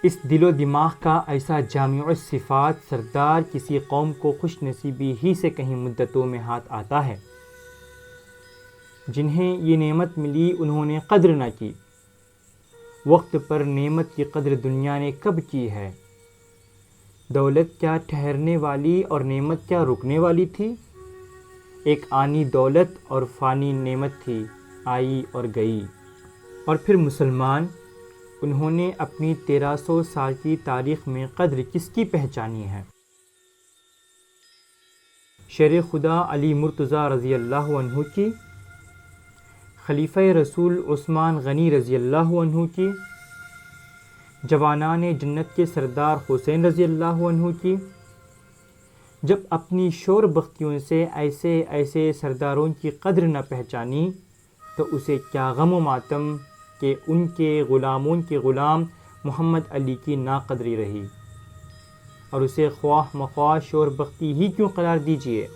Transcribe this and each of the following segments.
اس دل و دماغ کا ایسا جامع الصفات سردار کسی قوم کو خوش نصیبی ہی سے کہیں مدتوں میں ہاتھ آتا ہے۔ جنہیں یہ نعمت ملی انہوں نے قدر نہ کی۔ وقت پر نعمت کی قدر دنیا نے کب کی ہے؟ دولت کیا ٹھہرنے والی اور نعمت کیا رکنے والی تھی؟ ایک آنی دولت اور فانی نعمت تھی، آئی اور گئی۔ اور پھر مسلمان، انہوں نے اپنی 1300 سال کی تاریخ میں قدر کس کی پہچانی ہے؟ شیر خدا علی مرتضیٰ رضی اللہ عنہ کی، خلیفہ رسول عثمان غنی رضی اللہ عنہ کی، جوانان جنت کے سردار حسین رضی اللہ عنہ کی؟ جب اپنی شور بختیوں سے ایسے ایسے سرداروں کی قدر نہ پہچانی تو اسے کیا غم و ماتم کہ ان کے غلاموں کے غلام محمد علی کی ناقدری رہی، اور اسے خواہ مخواہ شور بختی ہی کیوں قرار دیجیے۔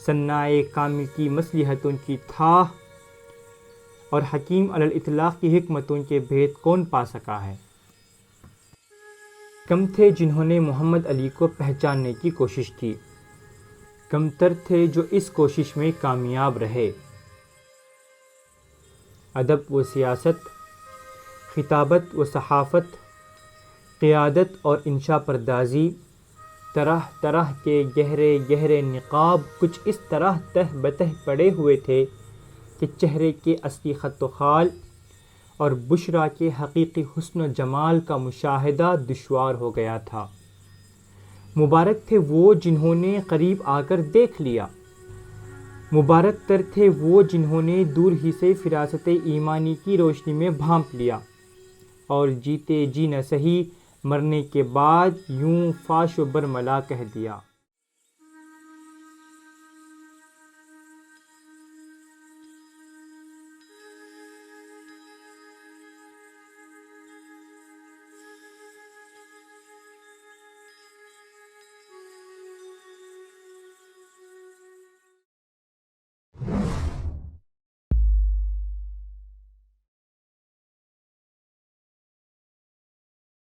صنائے کامل کی مصلحتوں کی تھا اور حکیم علی الاطلاق کی حکمتوں کے بھید کون پا سکا ہے؟ کم تھے جنہوں نے محمد علی کو پہچاننے کی کوشش کی، کم تر تھے جو اس کوشش میں کامیاب رہے۔ ادب و سیاست، خطابت و صحافت، قیادت اور انشا پردازی، طرح طرح کے گہرے گہرے نقاب کچھ اس طرح تہ بتہ پڑے ہوئے تھے کہ چہرے کے اصلی خط و خال اور بشرا کے حقیقی حسن و جمال کا مشاہدہ دشوار ہو گیا تھا۔ مبارک تھے وہ جنہوں نے قریب آ کر دیکھ لیا، مبارک تر تھے وہ جنہوں نے دور ہی سے فراست ایمانی کی روشنی میں بھانپ لیا، اور جیتے جی نہ سہی مرنے کے بعد یوں فاش و برملا کہہ دیا۔